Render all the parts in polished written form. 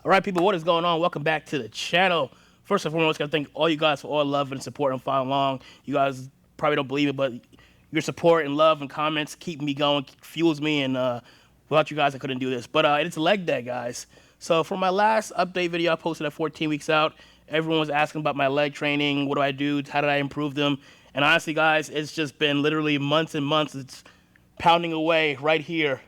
All right, people, what is going on? Welcome back to the channel. First and foremost, I gotta thank all you guys for all love and support and following along. You guys probably don't believe it, but your support and love and comments keep me going, fuels me, and without you guys, I couldn't do this. But it's leg day, guys. So for my last update video I posted at 14 weeks out, everyone was asking about my leg training. What do I do? How did I improve them? And honestly, guys, it's just been literally months and months. It's pounding away right here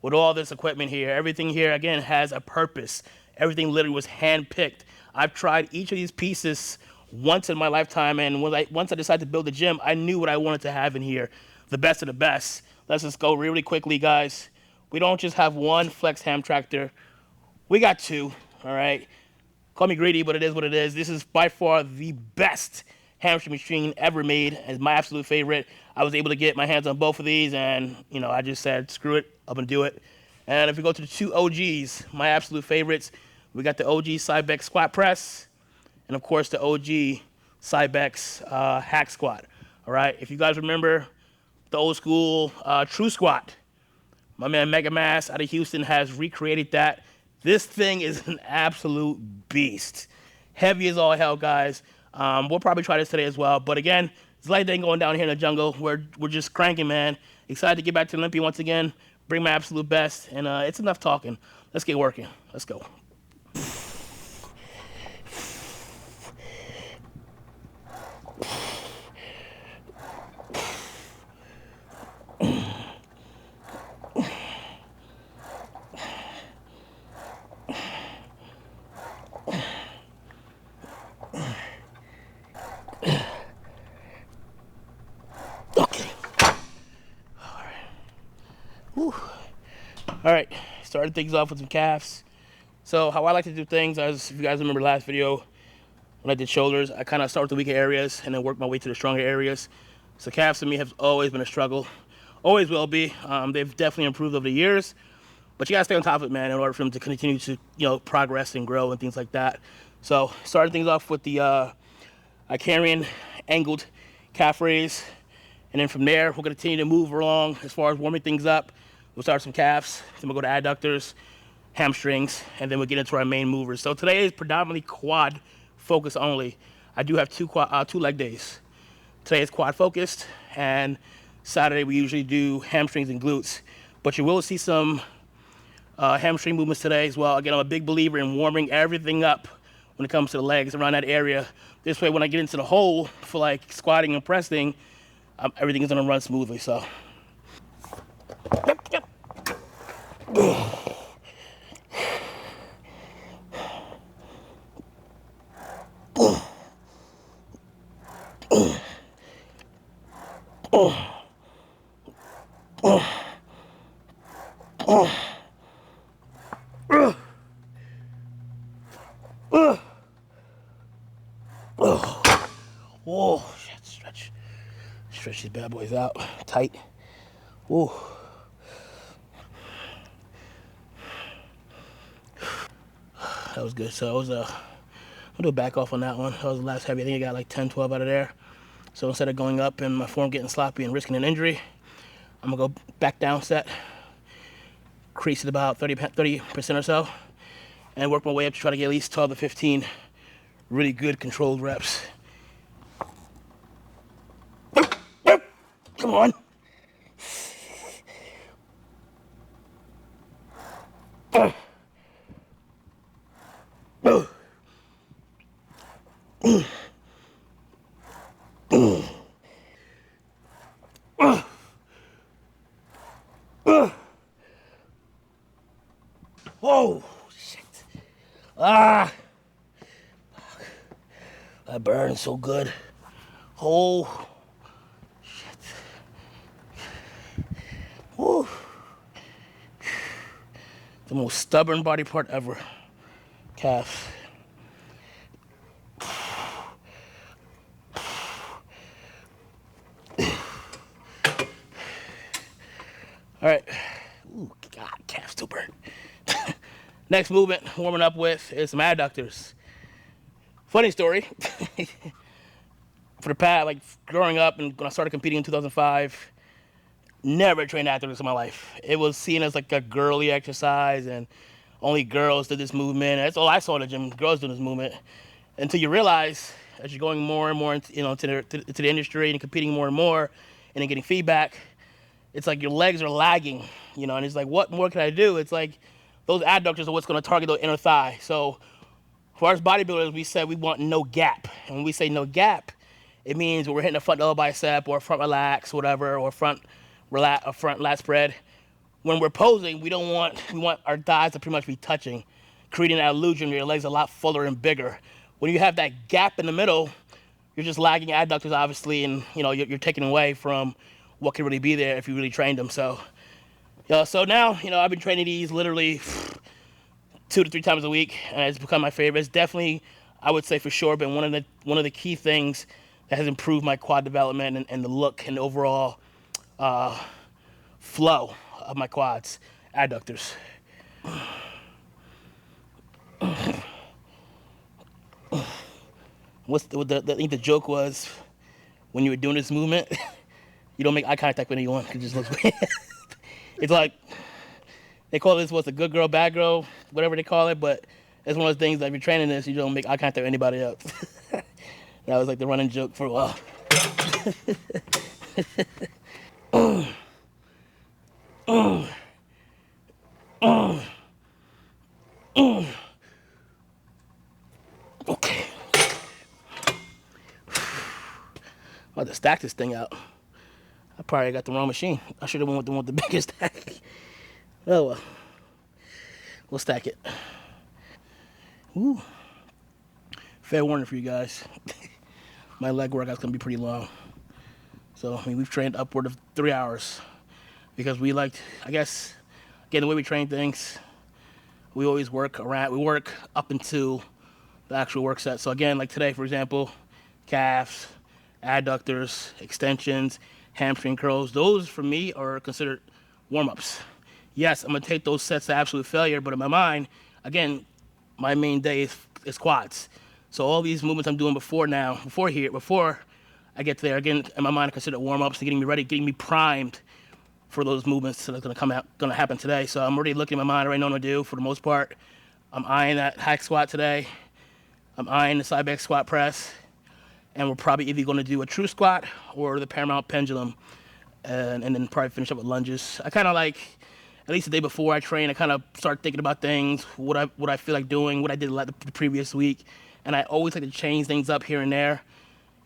with all this equipment here. Everything here, again, has a purpose. Everything literally was hand-picked. I've tried each of these pieces once in my lifetime, and once I decided to build a gym, I knew what I wanted to have in here, the best of the best. Let's just go really quickly, guys. We don't just have one flex ham tractor. We got two, all right? Call me greedy, but it is what it is. This is by far the best hamstring machine ever made. It's my absolute favorite. I was able to get my hands on both of these, and I just said, screw it, I'm gonna do it. And if we go to the two OGs, my absolute favorites, we got the OG Cybex squat press, and of course the OG Cybex hack squat. All right, if you guys remember the old school True Squat, my man Mega Mass out of Houston has recreated that. This thing is an absolute beast. Heavy as all hell, guys. We'll probably try this today as well. But again, it's light day going down here in the jungle. We're just cranking, man. Excited to get back to Olympia once again. Bring my absolute best. And it's enough talking. Let's get working. Let's go. Okay. Whew. All right, started things off with some calves. So how I like to do things, as if you guys remember the last video, when I did shoulders, I kind of start with the weaker areas and then work my way to the stronger areas. So calves to me have always been a struggle, always will be. They've definitely improved over the years, but you gotta stay on top of it, man, in order for them to continue to, progress and grow and things like that. So starting things off with the Icarian angled calf raise. And then from there, we're going to continue to move along as far as warming things up. We'll start some calves, then we'll go to adductors, hamstrings, and then we'll get into our main movers. So today is predominantly quad focus only. I do have two leg days. Today is quad focused, and Saturday we usually do hamstrings and glutes. But you will see some hamstring movements today as well. Again, I'm a big believer in warming everything up when it comes to the legs around that area. This way, when I get into the hole for like squatting and pressing, everything is gonna run smoothly. So, yep. Whoa, stretch these bad boys out tight. Whoa. That was good. So I was I'm gonna do a back off on that one. That was the last heavy. I think I got like 10, 12 out of there. So instead of going up and my form getting sloppy and risking an injury, I'm gonna go back down set, crease it about 30% or so, and work my way up to try to get at least 12 to 15 really good controlled reps. Come on. Whoa, shit. Ah. That burns so good. Oh. Shit. Woo. The most stubborn body part ever. Calf. All right. Ooh, God, calf still burn. Next movement, warming up with, is some adductors. Funny story. For the past, like growing up and when I started competing in 2005, never trained adductors in my life. It was seen as like a girly exercise, and only girls did this movement. That's all I saw in the gym, girls doing this movement. Until you realize, as you're going more and more into, to the industry and competing more and more, and then getting feedback, it's like your legs are lagging, and it's like, what more can I do? It's like those adductors are what's going to target the inner thigh. So for us bodybuilders, we said we want no gap. And when we say no gap, it means when we're hitting a front double bicep or front relax, whatever, or front lat spread. When we're posing, we want our thighs to pretty much be touching, creating that illusion where your legs are a lot fuller and bigger. When you have that gap in the middle, you're just lagging adductors, obviously, and you're taking away from what could really be there if you really trained them. So, so now, I've been training these literally 2 to 3 times a week, and it's become my favorite. It's definitely, I would say for sure, been one of the key things that has improved my quad development and the look and the overall flow of my quads, adductors. I think the joke was, when you were doing this movement, you don't make eye contact with anyone. It just looks weird. It's like, they call this, what's a good girl, bad girl, whatever they call it, but it's one of those things that if you're training this, you don't make eye contact with anybody else. That was like the running joke for a while. Okay. I'm about to stack this thing out. I probably got the wrong machine. I should have went with the one with the biggest stack. Oh well. We'll stack it. Ooh. Fair warning for you guys. My leg workout's gonna be pretty long. So, we've trained upward of 3 hours. Because we liked, I guess, again, the way we train things, we always work up into the actual work set. So again, like today, for example, calves, adductors, extensions, hamstring curls, those for me are considered warm-ups. Yes, I'm gonna take those sets to absolute failure, but in my mind, again, my main day is quads. So all these movements I'm doing before I get there, again, in my mind, I consider warm-ups and getting me ready, getting me primed for those movements that are gonna happen today. So I'm already looking at my mind, I already know what to do for the most part. I'm eyeing that hack squat today. I'm eyeing the side back squat press. And we're probably either gonna do a true squat or the Paramount pendulum. And then probably finish up with lunges. I kinda like, at least the day before I train, I kind of start thinking about things, what I feel like doing, what I did the previous week. And I always like to change things up here and there.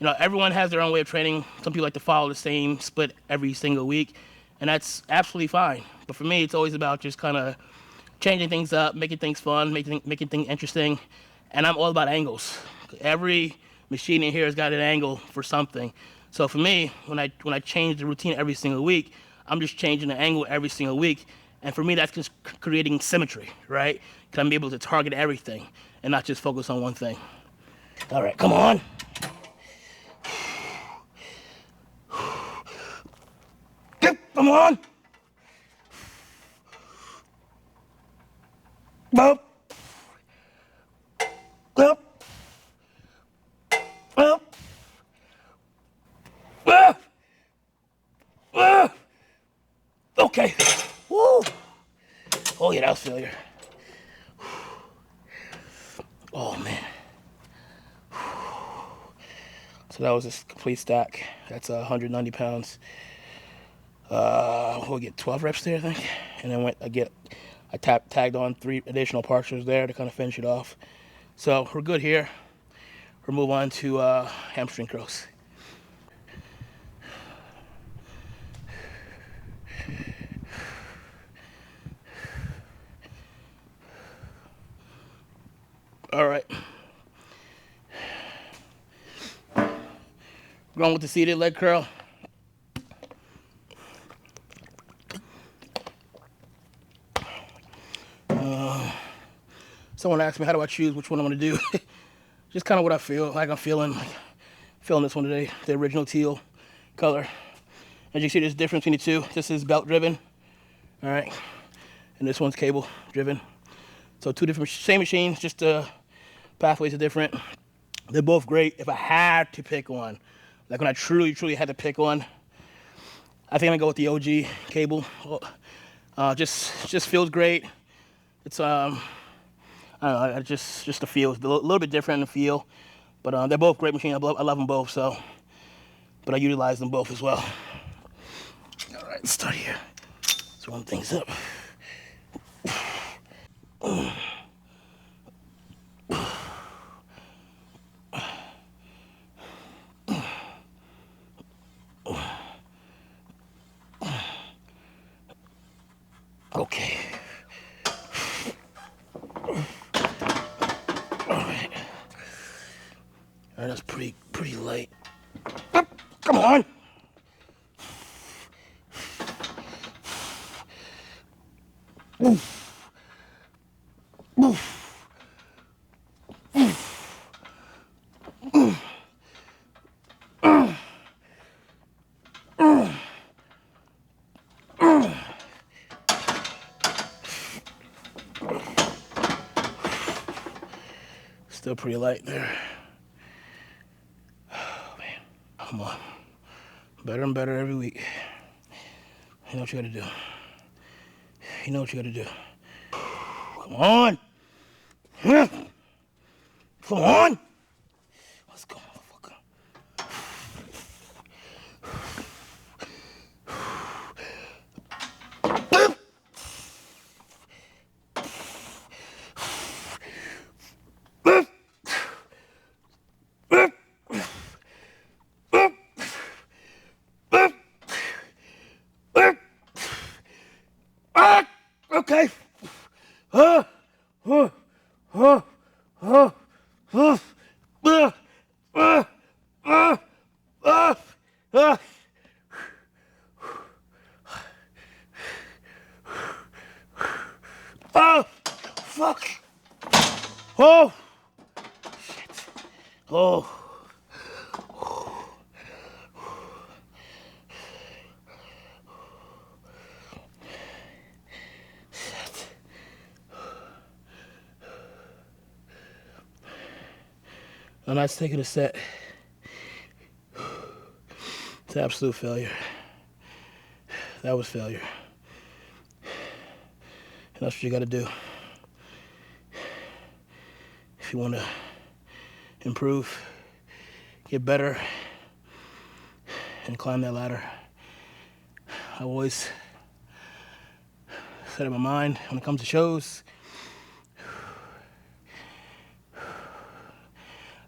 Everyone has their own way of training. Some people like to follow the same split every single week. And that's absolutely fine. But for me, it's always about just kind of changing things up, making things fun, making things interesting. And I'm all about angles. Every machine in here has got an angle for something. So for me, when I change the routine every single week, I'm just changing the angle every single week. And for me, that's just creating symmetry, right? Because I'm able to target everything and not just focus on one thing. All right, come on. Come on. Up. Up. Up. Okay. Woo. Oh yeah, that was failure. Oh man. So that was a complete stack. That's 190 pounds. We'll get 12 reps there, I think. And then I tagged on 3 additional partials there to kind of finish it off. So we're good here. We'll move on to hamstring curls. All right. Going with the seated leg curl. Someone asked me, how do I choose which one I'm going to do? Just kind of what I feel, like I'm feeling this one today, the original teal color. As you see, there's a difference between the two. This is belt driven, all right, and this one's cable driven. So 2 different, same machines, just the pathways are different. They're both great. If I had to pick one, like when I truly had to pick one, I think I'm gonna go with the OG cable. Just feels great. It's I don't know, just the feel. It's a little bit different in the feel, but they're both great machines. I love them both. So, but I utilize them both as well. All right, let's start here. Let's run things up. Okay. All right, that's pretty light. Come on. Still pretty light there. Oh, man. Come on. Better and better every week. You know what you gotta do. You know what you gotta do. Come on. Come on. Let's go, motherfucker. Okay. Oh, fuck. Oh, shit. Oh. I'm not taking a set. It's an absolute failure. That was failure. And that's what you gotta do. If you wanna improve, get better, and climb that ladder. I always set in my mind when it comes to shows,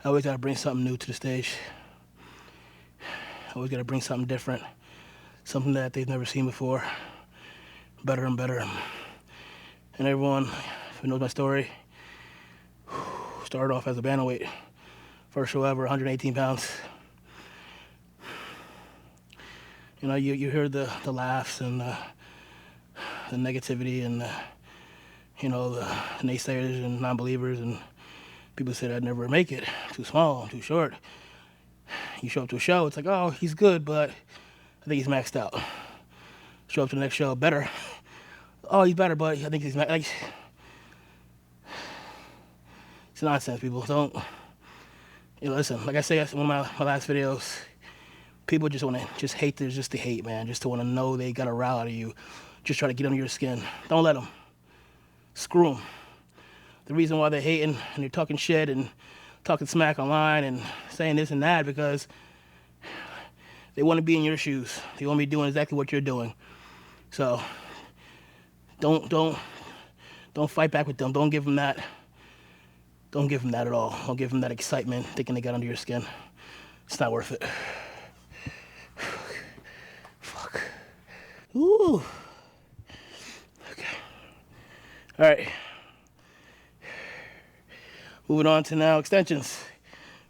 I always gotta bring something new to the stage. I always gotta bring something different, something that they've never seen before, better and better. And everyone who knows my story, started off as a bantamweight, first show ever, 118 pounds. You know, you hear the laughs and the negativity and you know, the naysayers and non-believers, and people said I'd never make it, too small, too short. You show up to a show, it's like, oh, he's good, but I think he's maxed out. Show up to the next show, better. Oh, he's better, but I think he's maxed out. It's nonsense, people. Don't, you know, listen, like I say in one of my last videos, people just want to just hate, there's just to hate, man. Just to want to know they got a rile out of you. Just try to get under your skin. Don't let them. Screw them. The reason why they're hating and they're talking shit and talking smack online and saying this and that, because they want to be in your shoes. They want to be doing exactly what you're doing. So don't fight back with them. Don't give them that. Don't give them that at all. Don't give them that excitement thinking they got under your skin. It's not worth it. Fuck. Ooh. Okay. All right. Moving on to now extensions.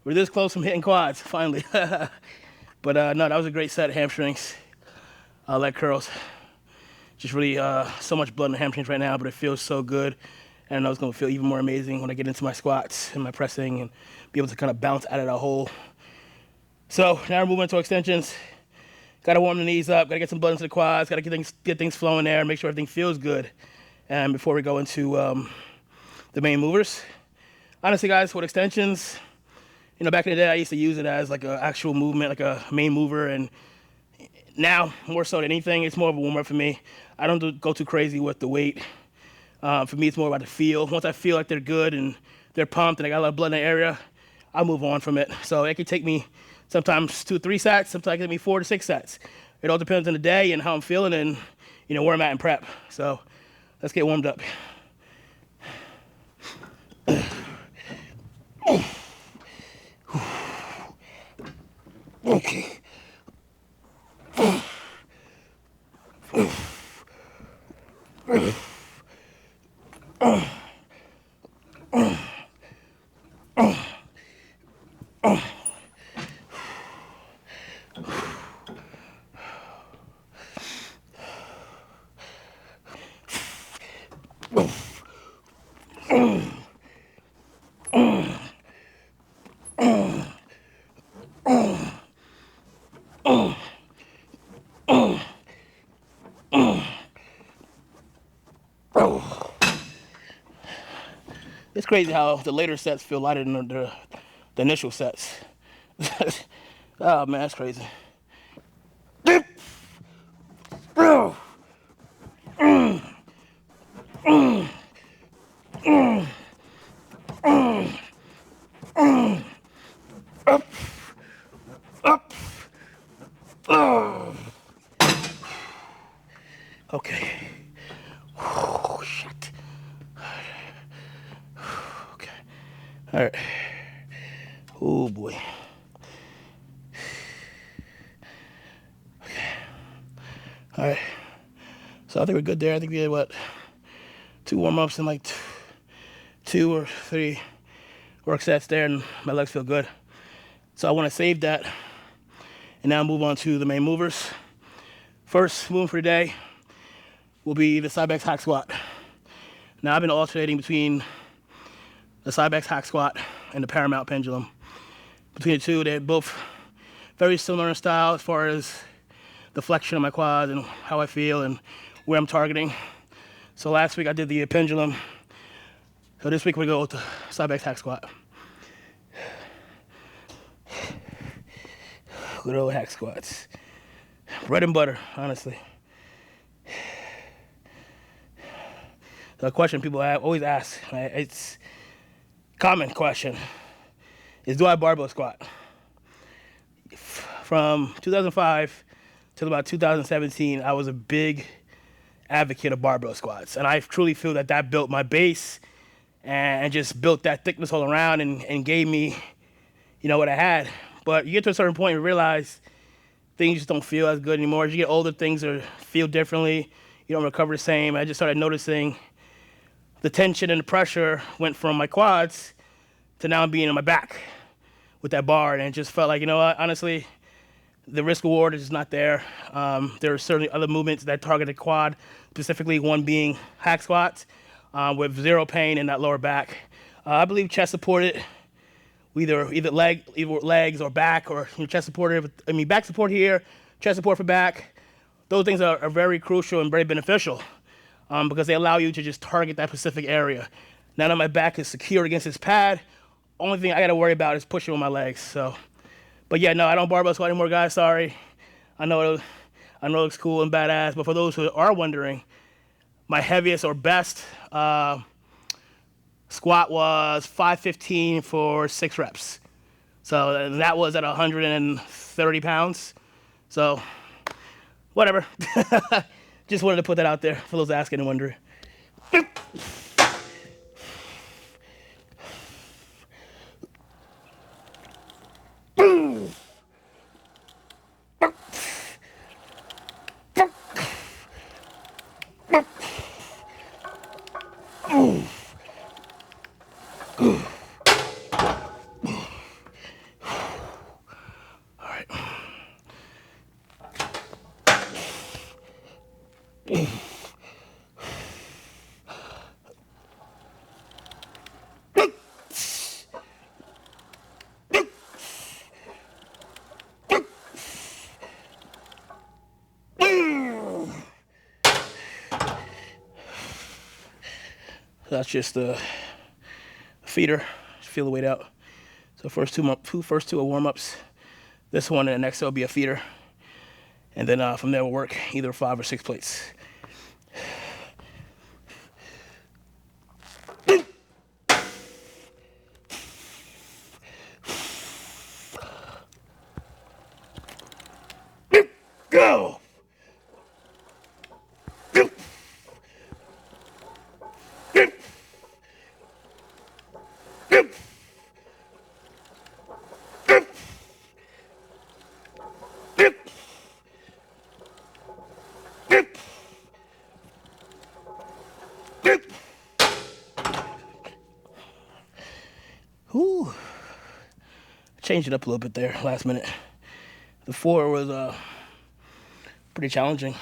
We're this close from hitting quads, finally. But no, that was a great set of hamstrings. Leg curls. Just really so much blood in the hamstrings right now, but it feels so good. And I know it's gonna feel even more amazing when I get into my squats and my pressing and be able to kind of bounce out of that hole. So now we're moving into extensions. Gotta warm the knees up, gotta get some blood into the quads, gotta get things flowing there, make sure everything feels good. And before we go into the main movers. Honestly, guys, with extensions, you know, back in the day, I used to use it as like an actual movement, like a main mover. And now, more so than anything, it's more of a warm-up for me. I don't go too crazy with the weight. For me, it's more about the feel. Once I feel like they're good and they're pumped and I got a lot of blood in the area, I'll move on from it. So it can take me sometimes 2 or 3 sets, sometimes it can take me 4 to 6 sets. It all depends on the day and how I'm feeling and where I'm at in prep. So let's get warmed up. Okay. It's crazy how the later sets feel lighter than the initial sets. Oh man, that's crazy. Okay. Oh, shit. Okay. All right. Oh boy. Okay. All right. So I think we're good there. I think we had what, 2 warm-ups and like 2 or 3 work sets there, and my legs feel good. So I want to save that and now move on to the main movers. First movement for today will be the side bench hack squat. Now I've been alternating between the side bench hack squat and the paramount pendulum. Between the two, they're both very similar in style as far as the flexion of my quads and how I feel and where I'm targeting. So last week I did the pendulum. So this week we go with the side bench hack squat. Good old hack squats. Bread and butter, honestly. The question people always ask, right? It's a common question, is do I barbell squat? From 2005 till about 2017, I was a big advocate of barbell squats. And I truly feel that that built my base and just built that thickness all around and gave me, what I had. But you get to a certain point and realize things just don't feel as good anymore. As you get older, things feel differently. You don't recover the same. I just started noticing the tension and the pressure went from my quads to now being in my back with that bar. And it just felt like, what, honestly, the risk reward is just not there. There are certainly other movements that target the quad, specifically one being hack squats with 0 pain in that lower back. I believe chest supported, either legs or back, or chest supported. Back support here, chest support for back. Those things are very crucial and very beneficial because they allow you to just target that specific area. Now that my back is secure against this pad, only thing I got to worry about is pushing with my legs. So, but yeah, no, I don't barbell squat anymore, guys. Sorry. I know it looks cool and badass, but for those who are wondering, my heaviest or best squat was 515 for 6 reps. So that was at 130 pounds. So whatever. Just wanted to put that out there for those asking and wondering. That's just the feeder. Just feel the weight out. So first two are warm-ups. This one and the next will be a feeder. And then from there we'll work either 5 or 6 plates. Whew. Changed it up a little bit there last minute. The 4 was pretty challenging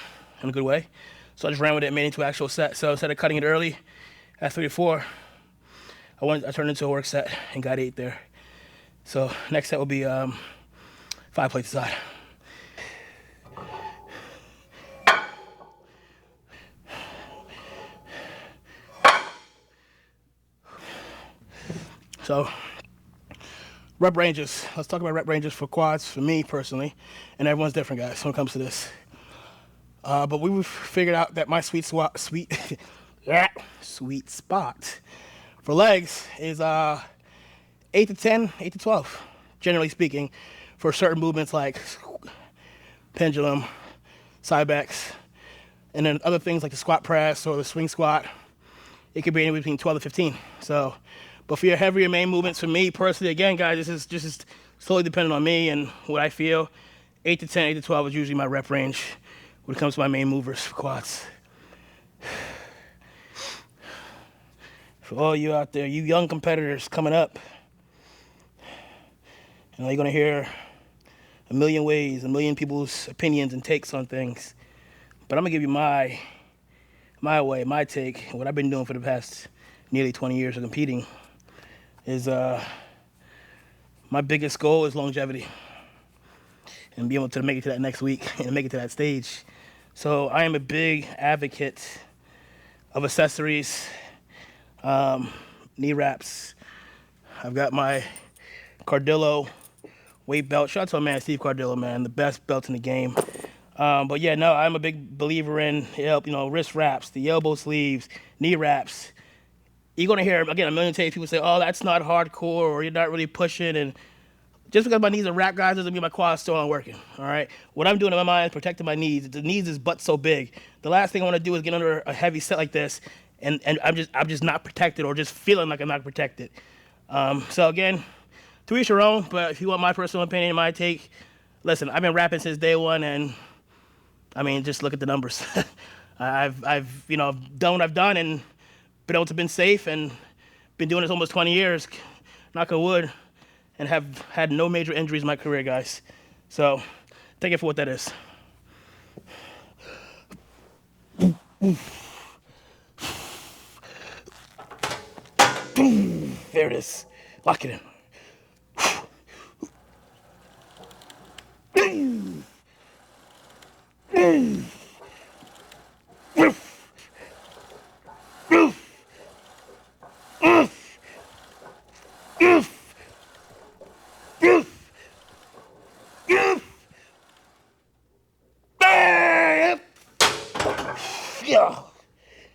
in a good way. So I just ran with it and made it into an actual set. So instead of cutting it early at 3 to 4, I turned it into a work set and got 8 there. So next set will be 5 plates aside. So rep ranges. Let's talk about rep ranges for quads for me personally, and everyone's different, guys, when it comes to this. But we've figured out that my sweet spot for legs is 8 to 10, 8 to 12, generally speaking, for certain movements like pendulum, side backs, and then other things like the squat press or the swing squat. It could be anywhere between 12 to 15. So, but for your heavier main movements, for me personally, again, guys, this is just solely dependent on me and what I feel. 8 to 10, 8 to 12 is usually my rep range when it comes to my main movers for quads. For all you out there, you young competitors coming up, you know, you're gonna hear a million ways, a million people's opinions and takes on things. But I'm gonna give you my way, my take, what I've been doing for the past nearly 20 years of competing is my biggest goal is longevity and be able to make it to that next week and make it to that stage. So I am a big advocate of accessories, knee wraps. I've got my Cardillo weight belt. Shout out to my man Steve Cardillo, man, the best belt in the game. But yeah, no, I'm a big believer in wrist wraps, the elbow sleeves, knee wraps. You're gonna hear again a million times people say, "Oh, that's not hardcore," or "You're not really pushing." And just because my knees are wrapped, guys, doesn't mean my quads still aren't working. All right, what I'm doing in my mind is protecting my knees. The knees is butt so big. The last thing I want to do is get under a heavy set like this, and I'm just not protected or just feeling like I'm not protected. So again, to each your own. But if you want my personal opinion, my take, listen, I've been rapping since day one, and I mean, just look at the numbers. I've done what I've done and been able to been safe and been doing this almost 20 years, knock on wood, and have had no major injuries in my career, guys. So take it for what that is. There it is. Lock it in.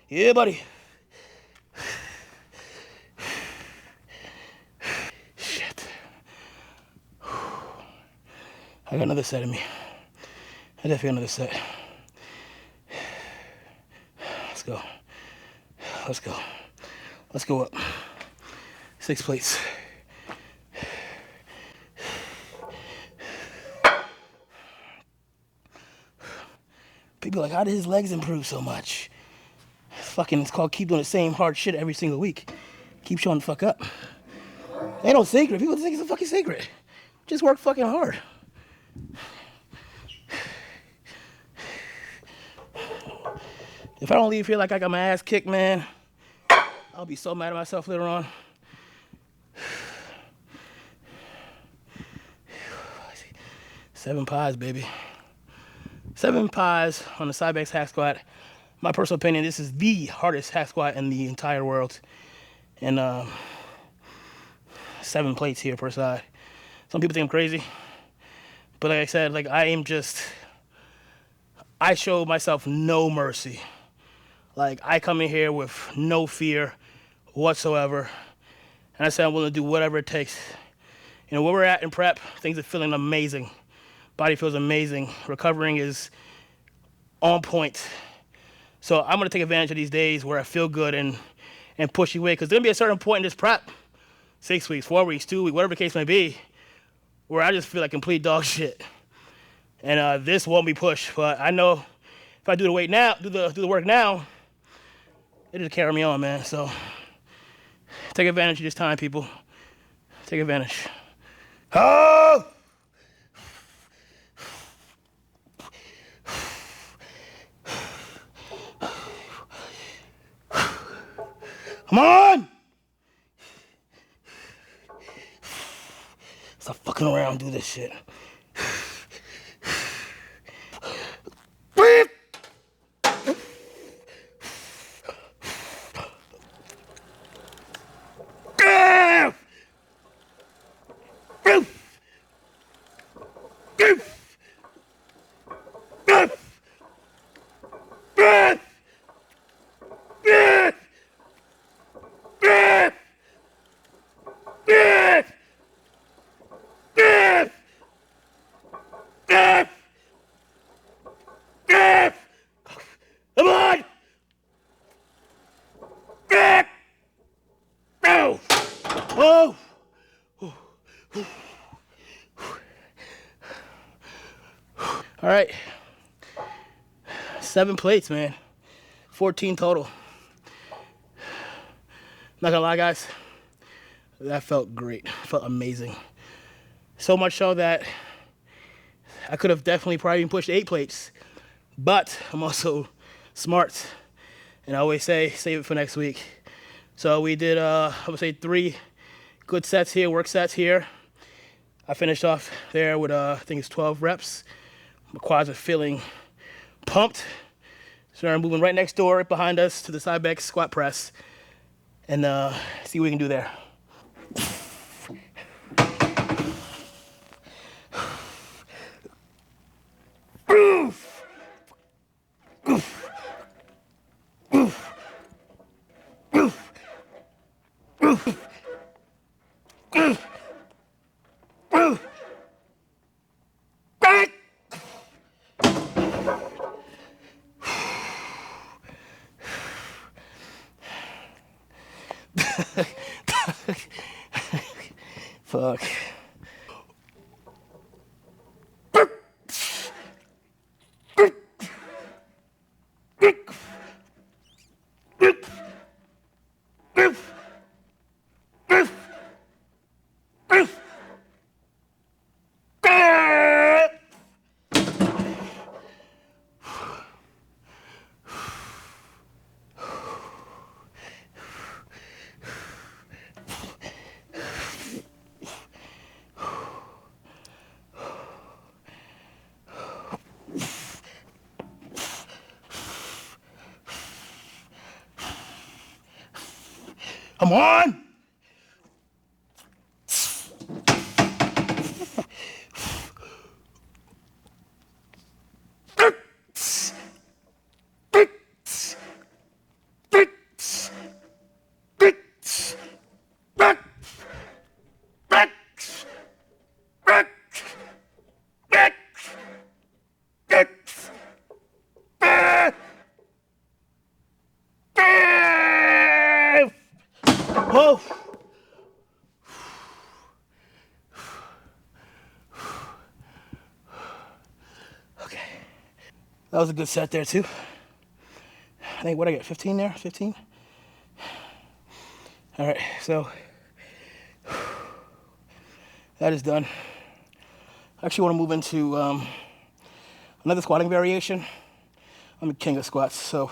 Yeah, buddy. Shit. I got another set in me. I definitely got another set. Let's go. Let's go. Let's go up. 6 plates. People are like, how did his legs improve so much? It's called keep doing the same hard shit every single week. Keep showing the fuck up. Ain't no secret. People think it's a fucking secret. Just work fucking hard. If I don't leave here like I got my ass kicked, man, I'll be so mad at myself later on. 7 pies, baby. 7 pies on the side backs hack squat. My personal opinion, this is the hardest hack squat in the entire world. And 7 plates here per side. Some people think I'm crazy. But like I said, I show myself no mercy. Like, I come in here with no fear whatsoever. And I say I'm willing to do whatever it takes. You know, where we're at in prep, things are feeling amazing. Body feels amazing. Recovering is on point. So I'm going to take advantage of these days where I feel good and push away. Because there's going to be a certain point in this prep 6 weeks, 4 weeks, 2 weeks, whatever the case may be, where I just feel like complete dog shit. And this won't be pushed, but I know if I do the weight now, do the work now, it'll carry me on, man. So take advantage of this time, people. Take advantage. Oh! Come on! Stop fucking around, do this shit. Come on! Whoa! All right. 7 plates, man. 14 total. Not gonna lie, guys. That felt great. Felt amazing. So much so that I could have definitely probably even pushed 8 plates. But I'm also smart. And I always say, save it for next week. So we did, I would say 3 good sets here, work sets here. I finished off there with, I think it's 12 reps. My quads are feeling pumped. So I'm moving right next door, right behind us to the side back squat press. And see what we can do there. Fuck. Come on! Whoa! Okay. That was a good set there, too. I think, what I get, 15 there? 15? All right, so that is done. I actually want to move into another squatting variation. I'm a king of squats, so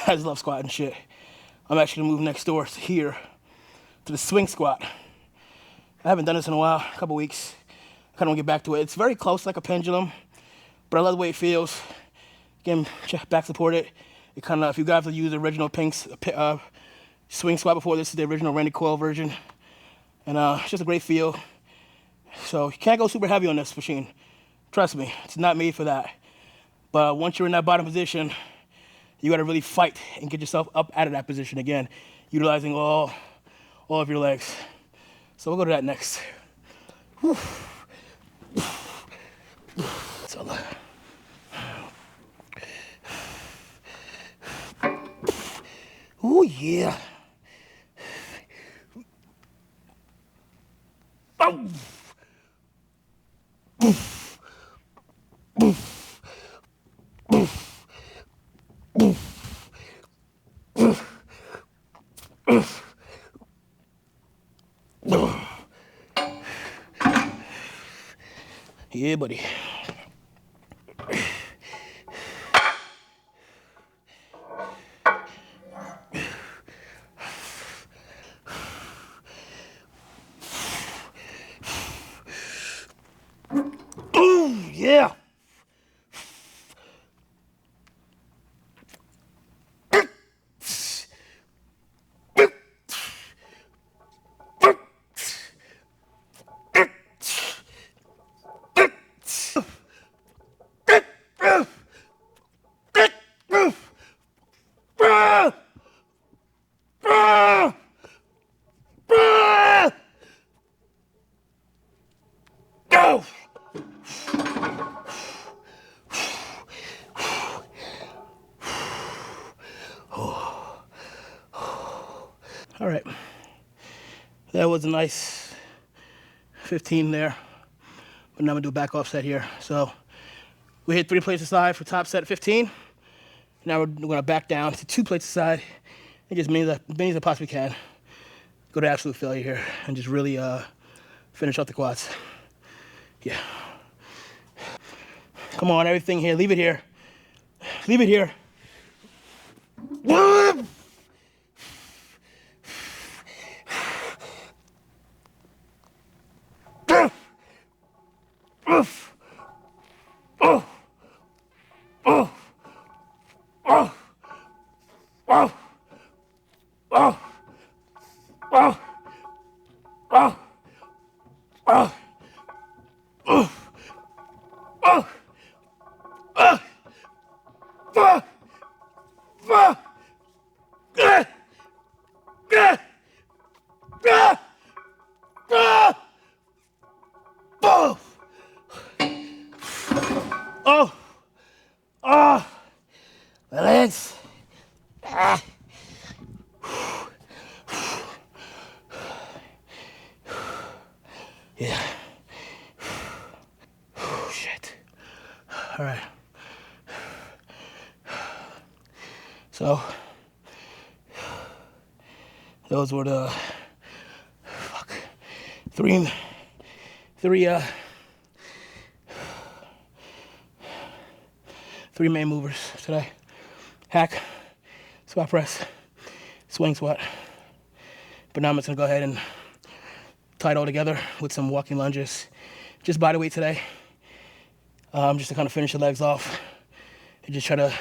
I just love squatting shit. I'm actually going to move next door to here, to the swing squat. I haven't done this in a while, a couple weeks. I kind of want to get back to it. It's very close, like a pendulum, but I love the way it feels. Again, back supported. It kind of, if you guys have used the original Pink's swing squat before, this is the original Randy Coyle version. And it's just a great feel. So you can't go super heavy on this machine. Trust me, it's not made for that. But once you're in that bottom position, you got to really fight and get yourself up out of that position again, utilizing all of your legs. So we'll go to that next. Whew. So, oh yeah. Oh. Yeah, buddy. Ooh, yeah. Go. All right. That was a nice 15 there. But now I'm gonna do a back off set here. So we hit 3 plates aside for top set 15. Now we're gonna back down to 2 plates aside. It just means I possibly can. Go to absolute failure here and just really finish off the quads. Yeah. Come on, everything here. Leave it here. Leave it here. Oh, oh, my legs. Ah. Yeah. Shit. All right. So, those were the three main movers today. Hack, squat press, swing squat. But now I'm just gonna go ahead and tie it all together with some walking lunges. Just body weight today. Just to kind of finish the legs off. And just try to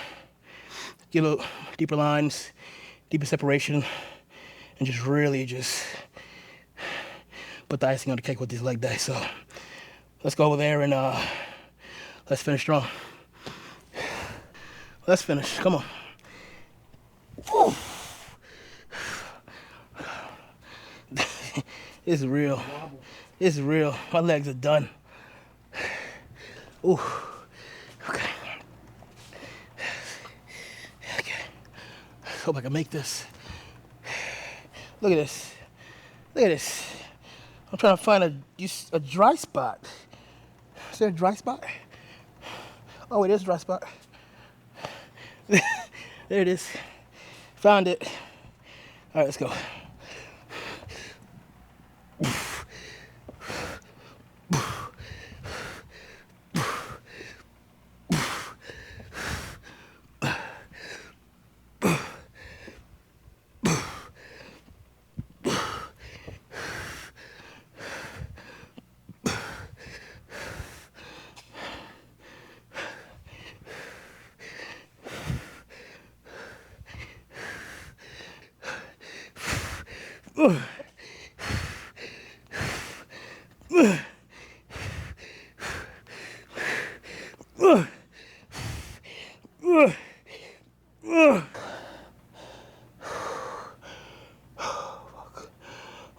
get a little deeper lines, deeper separation, and just really just put the icing on the cake with these leg days. So let's go over there and let's finish strong. Let's finish. Come on. Ooh. It's real. It's real. My legs are done. Ooh. Okay. Okay. Hope I can make this. Look at this. Look at this. I'm trying to find a dry spot. Is there a dry spot? Oh wait, there's a dry spot. There it is. Found it. All right, let's go.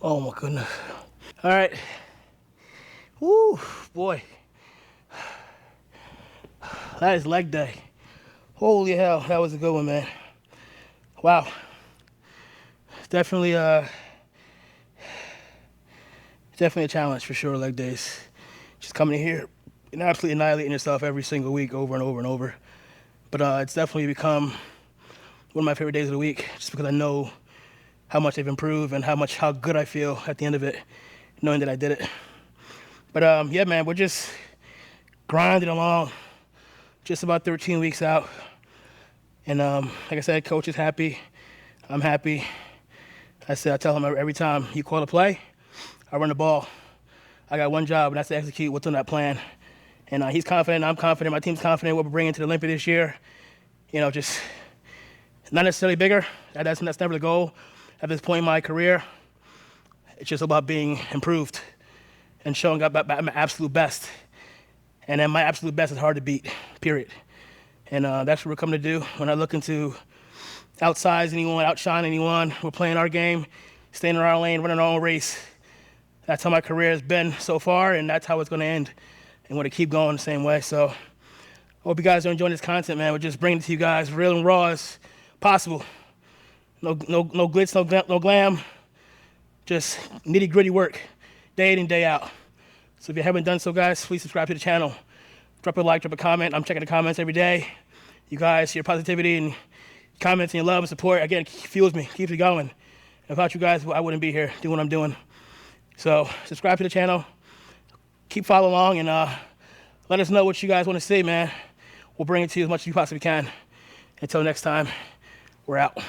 Oh my goodness. All right. Woo, boy. That is leg day. Holy hell, that was a good one, man. Wow. Definitely definitely a challenge for sure, leg days. Just coming in here and absolutely annihilating yourself every single week over and over and over. But it's definitely become one of my favorite days of the week just because I know how much I've improved and how good I feel at the end of it, knowing that I did it. But yeah, man, we're just grinding along, just about 13 weeks out. And like I said, coach is happy. I'm happy. I tell him every time you call a play, I run the ball. I got one job, and that's to execute what's on that plan. And he's confident, I'm confident, my team's confident what we're bringing to the Olympia this year. You know, just not necessarily bigger. That's never the goal at this point in my career. It's just about being improved and showing up at my absolute best. And then my absolute best is hard to beat, period. And that's what we're coming to do. We're not looking to outsize anyone, outshine anyone. We're playing our game, staying in our lane, running our own race. That's how my career has been so far, and that's how it's going to end. And we're going to keep going the same way. So I hope you guys are enjoying this content, man. We're just bringing it to you guys real and raw as possible. No glitz, no glam. Just nitty-gritty work, day in and day out. So if you haven't done so, guys, please subscribe to the channel. Drop a like, drop a comment. I'm checking the comments every day. You guys, your positivity and comments and your love and support, again, fuels me, keeps me going. Without you guys, I wouldn't be here doing what I'm doing. So subscribe to the channel. Keep following along and let us know what you guys want to see, man. We'll bring it to you as much as you possibly can. Until next time, we're out.